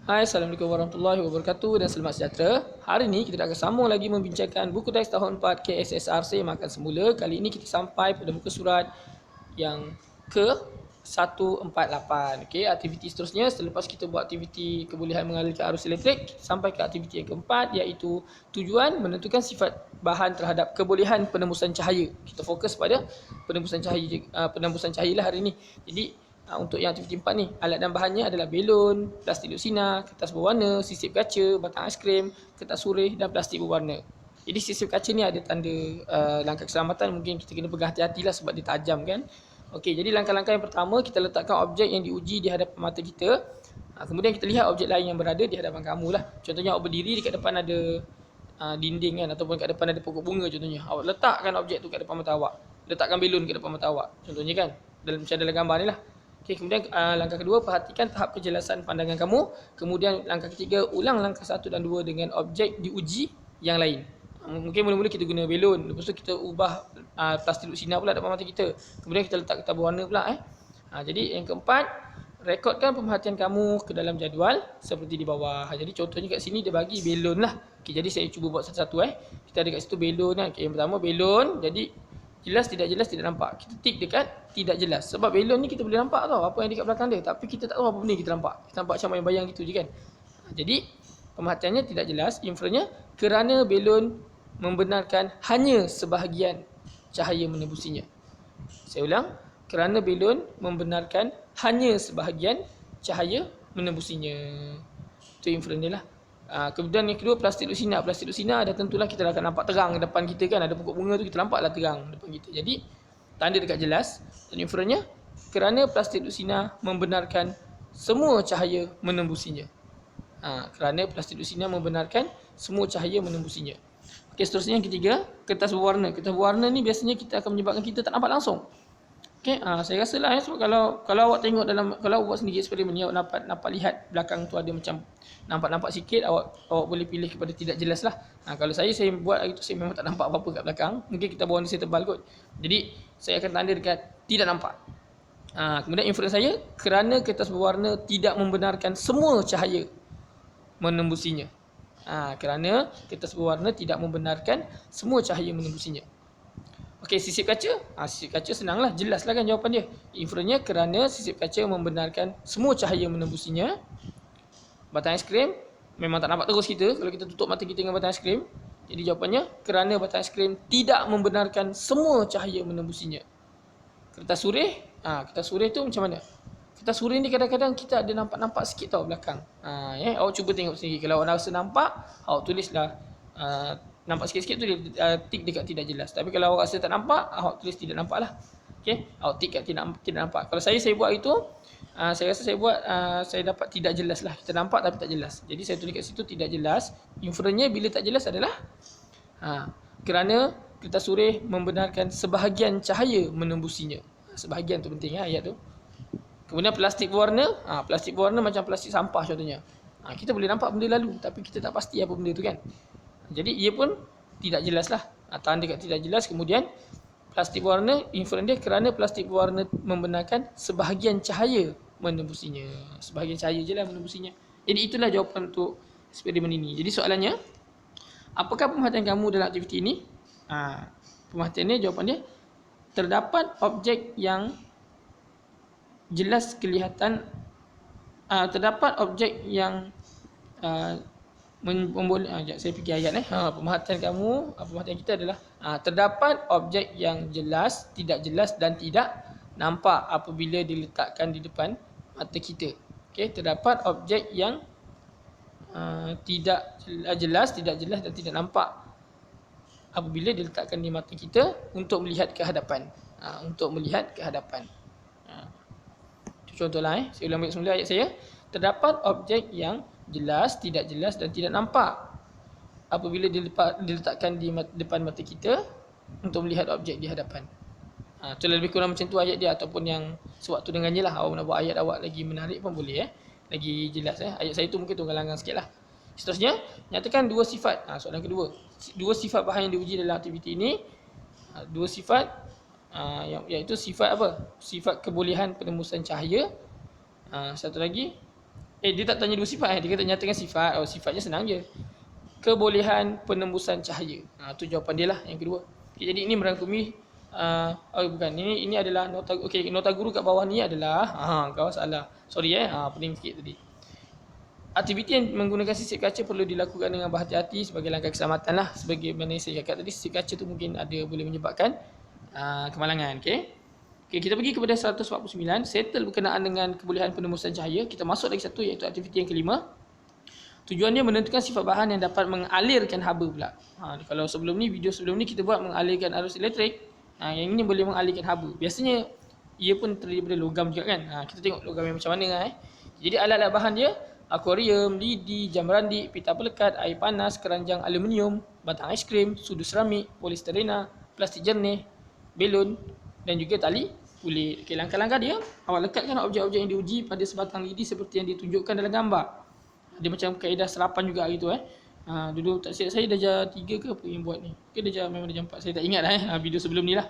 Hai, Assalamualaikum warahmatullahi wabarakatuh dan selamat sejahtera. Hari ini kita akan sambung lagi membincangkan buku teks tahun 4 KSSRC Makan Semula. Kali ini kita sampai pada muka surat yang ke 148. Okey, aktiviti seterusnya selepas kita buat aktiviti kebolehan mengalirkan arus elektrik, kita sampai ke aktiviti yang keempat iaitu tujuan menentukan sifat bahan terhadap kebolehan penembusan cahaya. Kita fokus pada penembusan cahaya lah hari ini. Jadi untuk yang aktiviti 4 ni, alat dan bahannya adalah belon, plastik luksina, kertas berwarna, sisip kaca, batang aiskrim, kertas surih dan plastik berwarna. Jadi sisip kaca ni ada tanda langkah keselamatan, mungkin kita kena pegang hati-hatilah sebab dia tajam kan. Okey, jadi langkah-langkah yang pertama, kita letakkan objek yang diuji di hadapan mata kita. Kemudian kita lihat objek lain yang berada di hadapan kamu lah. Contohnya awak berdiri dekat depan ada dinding kan, ataupun kat depan ada pokok bunga contohnya. Awak letakkan objek tu kat depan mata awak. Letakkan belon kat depan mata awak. Contohnya kan, macam dalam gambar ni lah. Okay, kemudian langkah kedua, perhatikan tahap kejelasan pandangan kamu. Kemudian langkah ketiga, ulang langkah 1 dan 2 dengan objek diuji yang lain. Mungkin mula-mula kita guna belon, lepas tu kita ubah plastik luksina pula depan mata kita. Kemudian kita letak kertas berwarna pula. Jadi yang keempat, rekodkan pemerhatian kamu ke dalam jadual seperti di bawah. Jadi contohnya kat sini dia bagi belon lah. Okay, jadi saya cuba buat satu-satu. Kita ada kat situ belon kan. Okay, yang pertama belon, jadi jelas tidak nampak. Kita tik dekat tidak jelas. Sebab belon ni kita boleh nampak tau apa yang dekat belakang dia, tapi kita tak tahu apa benda kita nampak. Kita nampak macam bayang-bayang gitu je kan. Jadi pemerhatiannya tidak jelas. Infernya, kerana belon membenarkan hanya sebahagian cahaya menembusinya. Saya ulang, kerana belon membenarkan hanya sebahagian cahaya menembusinya. Itu inferen dia lah. Kemudian yang kedua, plastik luksina. Plastik luksina dah tentulah kita akan nampak terang depan kita kan. Ada pokok bunga tu kita nampaklah terang depan kita. Jadi tanda dekat jelas. Dan inferennya, kerana plastik luksina membenarkan semua cahaya menembusinya. Kerana plastik luksina membenarkan semua cahaya menembusinya. Okey, seterusnya yang ketiga, kertas berwarna. Kertas berwarna ni biasanya kita akan menyebabkan kita tak nampak langsung. Okey, saya rasa lah sebab kalau awak tengok kalau awak buat sendiri eksperimen ni, awak nampak lihat belakang tu ada macam nampak sikit, awak boleh pilih kepada tidak jelas lah. Kalau saya buat hari tu saya memang tak nampak apa-apa kat belakang. Mungkin kita berwarna saya tebal kot. Jadi saya akan tanda dekat tidak nampak. Kemudian inferen saya, kerana kertas berwarna tidak membenarkan semua cahaya menembusinya. Kerana kertas berwarna tidak membenarkan semua cahaya menembusinya. Okey, sisip kaca. Sisip kaca senanglah, jelaslah kan jawapan dia. Inferennya, kerana sisip kaca membenarkan semua cahaya menembusinya. Batang aiskrim memang tak nampak terus kita kalau kita tutup mata kita dengan batang aiskrim. Jadi jawapannya, kerana batang aiskrim tidak membenarkan semua cahaya menembusinya. Kertas surih. Kertas surih tu macam mana? Kertas surih ni kadang-kadang kita ada nampak sikit tau belakang. Awak cuba tengok sendiri. Kalau awak rasa nampak, awak tulislah nampak sikit-sikit tu dia tik dekat tidak jelas. Tapi kalau awak rasa tak nampak, awak tulis tidak nampak lah. Okey, awak tik kat tidak nampak. Kalau saya buat itu, saya rasa saya dapat tidak jelas lah. Kita nampak tapi tak jelas. Jadi saya tulis kat situ tidak jelas. Inferennya bila tak jelas adalah kerana kertas surih membenarkan sebahagian cahaya menembusinya. Sebahagian tu penting ayat tu. Kemudian plastik berwarna. Plastik berwarna macam plastik sampah contohnya. Kita boleh nampak benda lalu tapi kita tak pasti apa benda tu kan. Jadi ia pun tidak jelas lah. Tanda dekat tidak jelas. Kemudian plastik berwarna, inferen dia kerana plastik berwarna membenarkan sebahagian cahaya menembusinya. Sebahagian cahaya je lah menembusinya. Jadi itulah jawapan untuk eksperimen ini. Jadi soalannya, apakah pemerhatian kamu dalam aktiviti ini? Pemerhatiannya, jawapan dia, terdapat objek yang jelas kelihatan, terdapat objek yang saya fikir ayat pemerhatian kita adalah terdapat objek yang jelas, tidak jelas dan tidak nampak apabila diletakkan di depan mata kita. Okey, terdapat objek yang tidak jelas dan tidak nampak apabila diletakkan di mata kita untuk melihat ke hadapan. Contohlah saya ulang balik semula ayat saya. Terdapat objek yang jelas, tidak jelas dan tidak nampak apabila diletakkan di depan mata kita untuk melihat objek di hadapan. Itu lebih kurang macam tu ayat dia, ataupun yang sewaktu dengannya lah. Awak nak buat ayat awak lagi menarik pun boleh lagi jelas Ayat saya tu mungkin tunggal-langgang sikit lah. Seterusnya, nyatakan dua sifat. Soalan kedua, dua sifat bahan yang diuji dalam aktiviti ini. Dua sifat iaitu sifat apa? Sifat kebolehan penembusan cahaya. Satu lagi, Dia tak tanya dua sifat dia kata nyatakan sifat. Sifatnya senang je. Kebolehan penembusan cahaya. Tu jawapan dia lah yang kedua. Okay, jadi ini merangkumi bukan. Ini adalah nota nota guru kat bawah ni adalah kau salah. Sorry pening sikit tadi. Aktiviti yang menggunakan sisip kaca perlu dilakukan dengan berhati-hati sebagai langkah keselamatan lah. Sebagai mana saya cakap tadi, sisip kaca tu mungkin boleh menyebabkan kemalangan. Okay, kita pergi kepada 149. Settle berkenaan dengan kebolehan penembusan cahaya. Kita masuk lagi satu iaitu aktiviti yang kelima. Tujuannya menentukan sifat bahan yang dapat mengalirkan haba pula. Kalau video sebelum ni kita buat mengalirkan arus elektrik. Yang ini boleh mengalirkan haba. Biasanya ia pun terdiri daripada logam juga kan. Kita tengok logam yang macam mana. Jadi alat-alat bahan dia akuarium, lidi, jam randik, pita pelekat, air panas, keranjang aluminium, batang aiskrim, sudu seramik, polisterena, plastik jernih, belon dan juga tali kulit. Okay, langkah-langkah dia, awak lekatkan objek-objek yang diuji pada sebatang lidi seperti yang ditunjukkan dalam gambar. Dia macam kaedah serapan juga gitu Dulu tak silap saya darjah 3 ke apa yang buat ni. Memang darjah 4. Saya tak ingat video sebelum ni lah.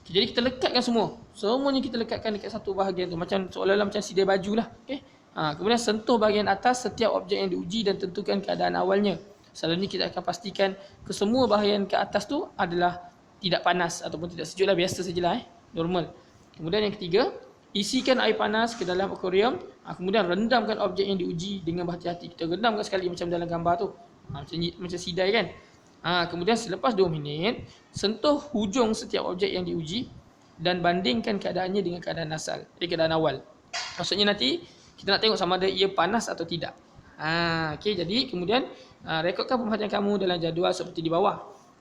Okay, jadi kita lekatkan semua. Semuanya kita lekatkan dekat satu bahagian tu. Macam seolah-olah macam sidai baju lah. Okay. Kemudian sentuh bahagian atas setiap objek yang diuji dan tentukan keadaan awalnya. Selalunya kita akan pastikan kesemua bahagian ke atas tu adalah tidak panas ataupun tidak sejuk lah. Biasa sajalah normal. Kemudian yang ketiga, isikan air panas ke dalam akuarium. Kemudian rendamkan objek yang diuji dengan berhati-hati. Kita rendamkan sekali macam dalam gambar tu. Macam sidai kan. Kemudian selepas 2 minit, sentuh hujung setiap objek yang diuji dan bandingkan keadaannya dengan keadaan asal. Jadi keadaan awal. Maksudnya nanti kita nak tengok sama ada ia panas atau tidak. Okay, jadi kemudian rekodkan pemerhatian kamu dalam jadual seperti di bawah.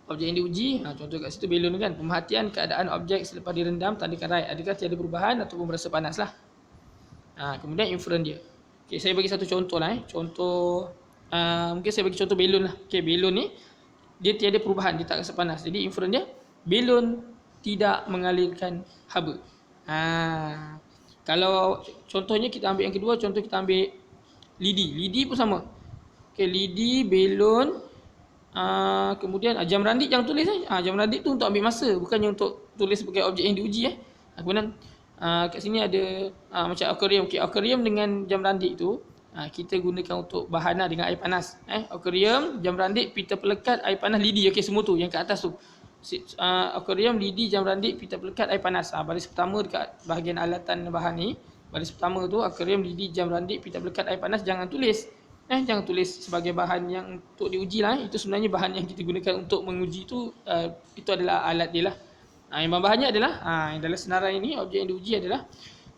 Objek yang diuji, contoh kat situ belon kan. Pemerhatian keadaan objek selepas direndam, tandakan right. Adakah tiada perubahan ataupun berasa panas lah. Kemudian inference dia. Okay, saya bagi satu contoh lah. Mungkin saya bagi contoh belon lah. Okay, belon ni dia tiada perubahan, dia tak rasa panas. Jadi inference dia, belon tidak mengalirkan haba. Kalau contohnya kita ambil yang kedua, contoh kita ambil lidi. Lidi pun sama. Okay, lidi, belon, kemudian jam randik jangan tulis jam randik tu untuk ambil masa, bukannya untuk tulis sebagai objek yang diuji Kemudian kat sini ada macam akuarium. Okay, akuarium dengan jam randik tu kita gunakan untuk bahan dengan air panas. Akuarium, jam randik, pita pelekat, air panas, lidi. Okay, semua tu yang kat atas tu. Akuarium, lidi, jam randik, pita pelekat, air panas. Baris pertama dekat bahagian alatan bahan ni. Baris pertama tu akuarium, lidi, jam randik, pita pelekat, air panas. Jangan tulis. Jangan tulis sebagai bahan yang untuk diuji lah. Itu sebenarnya bahan yang kita gunakan untuk menguji tu. Itu adalah alat dia lah. Yang bahannya adalah yang dalam senarai ini objek yang diuji adalah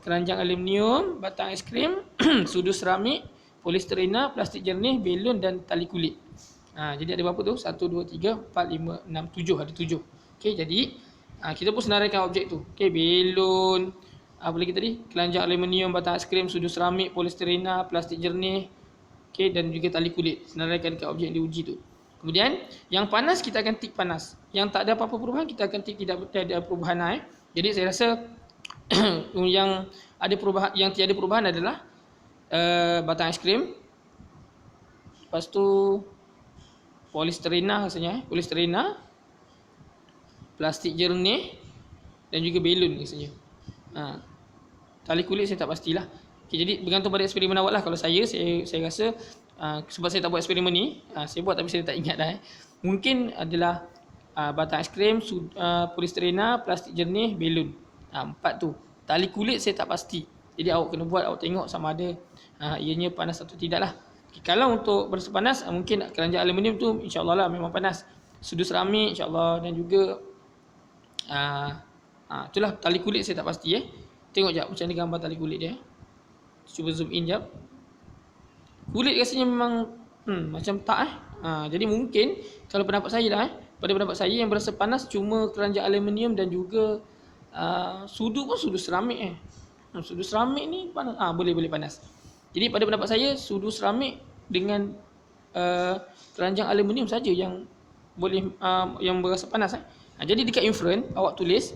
keranjang aluminium, batang aiskrim, sudu seramik, polisterena, plastik jernih, belon dan tali kulit. Jadi ada berapa tu? 1, 2, 3, 4, 5, 6, 7. Ada 7. Okay, jadi kita pun senaraikan objek tu. Okay, belon, apa lagi tadi? Keranjang aluminium, batang aiskrim, sudu seramik, polisterena, plastik jernih, okay, dan juga tali kulit. Senaraikan dekat objek yang diuji tu. Kemudian yang panas kita akan tik panas. Yang tak ada apa-apa perubahan kita akan tik tidak ada perubahan. Jadi saya rasa yang ada perubahan, yang tiada perubahan adalah batang aiskrim. Lepas tu polisterena rasanya, polisterena, plastik jernih dan juga belon rasanya. Tali kulit saya tak pastilah. Okay, jadi bergantung pada eksperimen awak lah. Kalau saya rasa sebab saya tak buat eksperimen ni, saya buat tapi saya tak ingat dah. Mungkin adalah batang aiskrim, polisterena, plastik jernih, belon. 4 tu. Tali kulit saya tak pasti. Jadi awak kena buat, awak tengok sama ada ianya panas atau tidak lah. Okay, kalau untuk berasa panas, mungkin keranjang aluminium tu insyaAllah lah memang panas. Sudu seramik insyaAllah, dan juga itulah tali kulit saya tak pasti. Tengok jap macam ni gambar tali kulit dia. Cuba zoom in jap. Kulit rasanya memang macam tak jadi mungkin kalau pendapat saya lah pada pendapat saya yang berasa panas cuma keranjang aluminium dan juga sudu pun sudu seramik sudu seramik ni panas, boleh panas. Jadi pada pendapat saya sudu seramik dengan keranjang aluminium saja yang boleh yang berasa panas. Jadi dekat inference awak tulis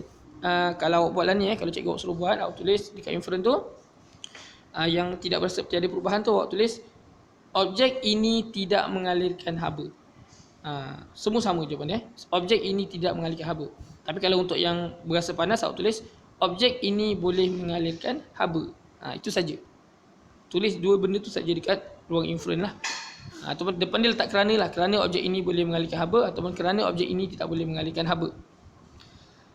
kalau awak buat lah ni kalau cikgu awak suruh buat, awak tulis dekat inference tu yang tidak berasa tiada perubahan tu awak tulis objek ini tidak mengalirkan haba. Semua sama jawapan objek ini tidak mengalirkan haba. Tapi kalau untuk yang berasa panas awak tulis objek ini boleh mengalirkan haba. Itu saja. tulis dua benda tu saja dekat ruang inference lah. Ataupun depan dia letak kerana lah, kerana objek ini boleh mengalihkan haba, ataupun kerana objek ini tidak boleh mengalihkan haba.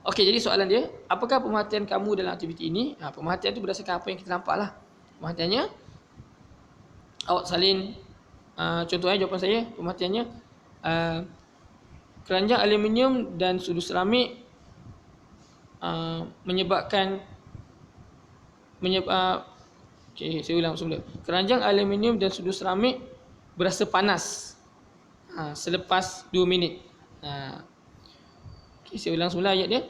Okey, jadi soalan dia, apakah pemerhatian kamu dalam aktiviti ini? Pemerhatian tu berdasarkan apa yang kita nampak lah. Pemerhatiannya, awak salin, contohnya jawapan saya, pemerhatiannya, keranjang aluminium dan sudu seramik menyebabkan okey, saya ulang semula. Keranjang aluminium dan sudu seramik berasa panas selepas 2 minit. Okay, saya ulang semula ayat dia.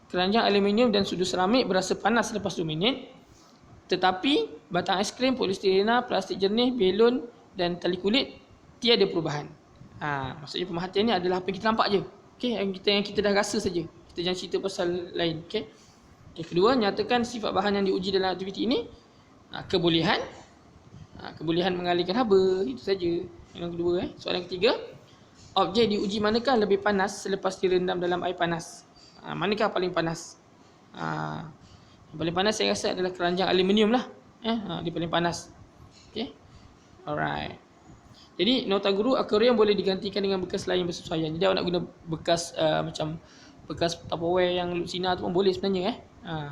Keranjang aluminium dan sudu seramik berasa panas selepas 2 minit. Tetapi batang aiskrim, polistirena, plastik jernih, belon dan tali kulit tiada perubahan. Maksudnya pemerhatian ni adalah apa yang kita nampak je. Okey, yang kita dah rasa saja. Kita jangan cerita pasal lain. Okey. Kedua, nyatakan sifat bahan yang diuji dalam aktiviti ini. Kebolehan. Kebolehan mengalihkan haba. Itu saja. Yang kedua. Soalan ketiga, objek diuji manakah lebih panas selepas direndam dalam air panas? Manakah paling panas? Yang paling panas saya rasa adalah keranjang aluminium lah. Dia paling panas. Okay. Alright. Jadi nota guru, akuarium boleh digantikan dengan bekas lain bersesuaian. Jadi awak nak guna bekas macam bekas Tupperware yang Lucina tu pun boleh sebenarnya.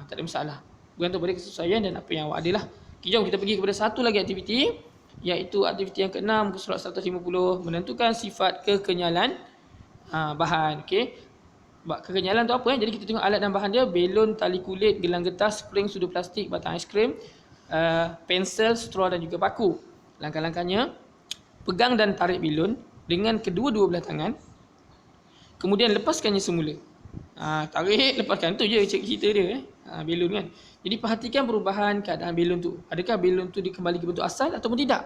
Tak ada masalah. Bergantung pada kesesuaian dan apa yang awak ada lah. Okay, jom kita pergi kepada satu lagi aktiviti, iaitu aktiviti yang ke-6 muka surat 150, menentukan sifat kekenyalan bahan. Okey. Kekenyalan tu apa? Jadi kita tengok alat dan bahan dia: belon, tali kulit, gelang getah, spring, sudu plastik, batang aiskrim, pensel, straw dan juga paku. Langkah-langkahnya: pegang dan tarik belon dengan kedua-dua belah tangan. Kemudian lepaskannya semula. Tarik, lepaskan, tu je cerita dia. Belon kan. Jadi perhatikan perubahan keadaan belon tu. Adakah belon tu dikembali ke bentuk asal ataupun tidak?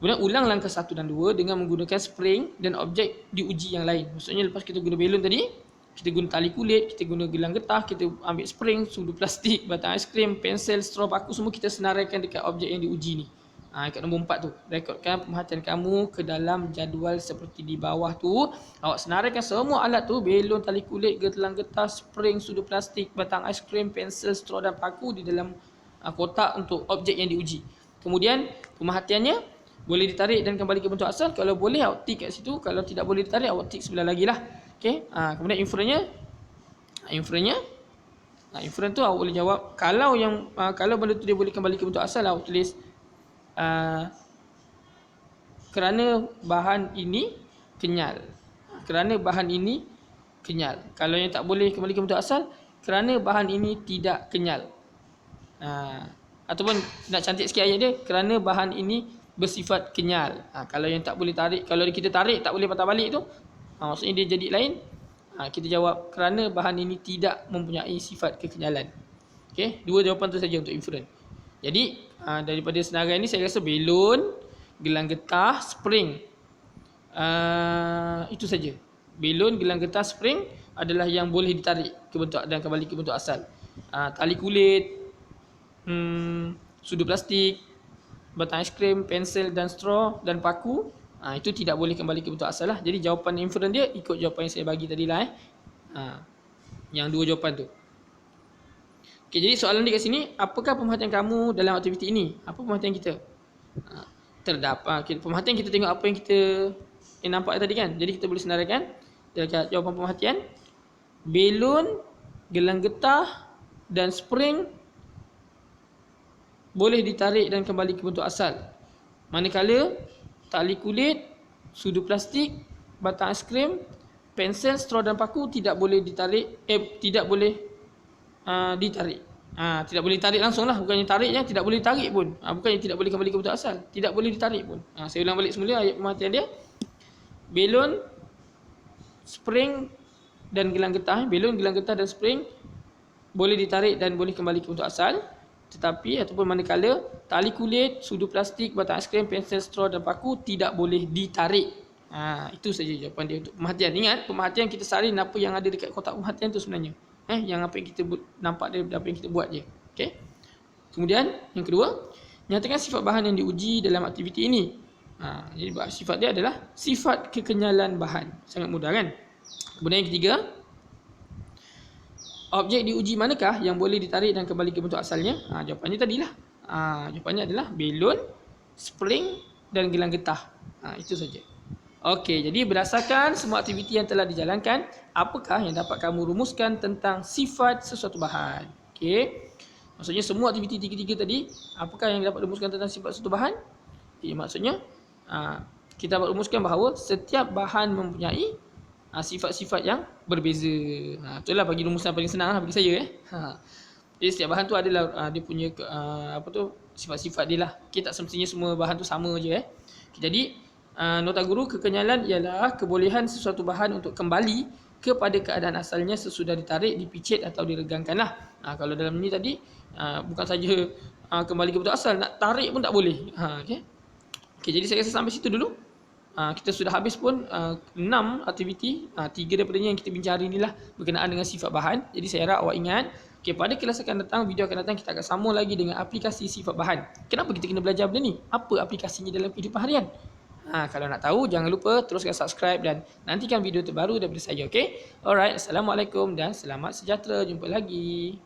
Kemudian ulang langkah 1 dan 2 dengan menggunakan spring dan objek diuji yang lain. Maksudnya lepas kita guna belon tadi, kita guna tali kulit, kita guna gelang getah, kita ambil spring, sudu plastik, batang aiskrim, pensel, straw, paku, semua kita senaraikan dekat objek yang diuji ni. Kat nombor 4 tu, rekodkan pemerhatian kamu ke dalam jadual seperti di bawah tu. Awak senaraikan semua alat tu, belon, tali kulit, gelang getah, spring, sudu plastik, batang aiskrim, pensel, straw dan paku di dalam kotak untuk objek yang diuji. Kemudian pemerhatiannya boleh ditarik dan kembali ke bentuk asal. Kalau boleh awak tik kat situ, kalau tidak boleh ditarik awak tik sebelah lagi lah. Okey. Kemudian inference tu awak boleh jawab, kalau benda tu dia boleh kembali ke bentuk asal, awak tulis kerana bahan ini kenyal. Kerana bahan ini kenyal. Kalau yang tak boleh kembali ke bentuk asal, kerana bahan ini tidak kenyal. Ataupun nak cantik sikit ayat dia, kerana bahan ini bersifat kenyal. Kalau yang tak boleh tarik, kalau kita tarik tak boleh patah balik tu, maksudnya dia jadi lain. Kita jawab kerana bahan ini tidak mempunyai sifat kekenyalan. Okey, dua jawapan tu saja untuk inference. Jadi daripada senarai ni saya rasa belon, gelang getah, spring, itu saja. Belon, gelang getah, spring adalah yang boleh ditarik ke bentuk dan kembali ke bentuk asal. Tali kulit, sudu plastik, batang aiskrim, pensel dan straw dan paku, itu tidak boleh kembali ke bentuk asal lah. Jadi jawapan inference dia ikut jawapan yang saya bagi tadi lah. Yang dua jawapan tu. Okay, jadi soalan dia kat sini, apakah pemerhatian kamu dalam aktiviti ini? Apa pemerhatian kita? Pemerhatian kita tengok apa yang kita nampak tadi kan. Jadi kita boleh senaraikan dekat jawapan pemerhatian, belon, gelang getah dan spring boleh ditarik dan kembali ke bentuk asal. Manakala tali kulit, sudu plastik, batang aiskrim, pensel, straw dan paku tidak boleh ditarik, tidak boleh ditarik. Tidak boleh ditarik langsung lah. Bukannya tariknya, tidak boleh ditarik pun. Bukannya tidak boleh kembali ke bentuk asal, tidak boleh ditarik pun. Saya ulang balik semula ayat pemerhatian dia. Belon, spring dan gelang getah. Belon, gelang getah dan spring boleh ditarik dan boleh kembali ke bentuk asal. Tetapi ataupun manakala tali kulit, sudu plastik, batang aiskrim, pensel, straw dan paku tidak boleh ditarik. Itu saja jawapan dia untuk pemerhatian. Ingat, pemerhatian kita salin apa yang ada dekat kotak pemerhatian tu sebenarnya. Yang apa yang kita nampak daripada apa yang kita buat je. Okey. Kemudian yang kedua, nyatakan sifat bahan yang diuji dalam aktiviti ini. Jadi sifat dia adalah sifat kekenyalan bahan. Sangat mudah kan? Kemudian yang ketiga, objek diuji manakah yang boleh ditarik dan kembali ke bentuk asalnya? Jawapannya tadilah. Jawapannya adalah belon, spring dan gelang getah. Itu saja. Okey, jadi berdasarkan semua aktiviti yang telah dijalankan, apakah yang dapat kamu rumuskan tentang sifat sesuatu bahan? Okey. Maksudnya semua aktiviti tiga-tiga tadi, apakah yang dapat rumuskan tentang sifat sesuatu bahan? Maksudnya kita dapat rumuskan bahawa setiap bahan mempunyai sifat-sifat yang berbeza. Itulah bagi rumusan paling senang lah bagi saya. Jadi setiap bahan tu adalah dia punya sifat-sifat dia lah. Tak semestinya semua bahan tu sama je. Jadi nota guru, kekenyalan ialah kebolehan sesuatu bahan untuk kembali kepada keadaan asalnya sesudah ditarik, dipicit atau diregangkan lah. Kalau dalam ni tadi bukan saja kembali ke bentuk asal, nak tarik pun tak boleh. Okey, jadi saya rasa sampai situ dulu. Kita sudah habis pun 6 aktiviti. 3 daripadanya yang kita bincang hari inilah berkenaan dengan sifat bahan. Jadi saya harap awak ingat, pada kelas akan datang, video akan datang, kita akan sambung lagi dengan aplikasi sifat bahan. Kenapa kita kena belajar benda ni? Apa aplikasinya dalam kehidupan harian? Kalau nak tahu, jangan lupa teruskan subscribe dan nantikan video terbaru daripada saya. Okay? Alright, Assalamualaikum dan selamat sejahtera. Jumpa lagi.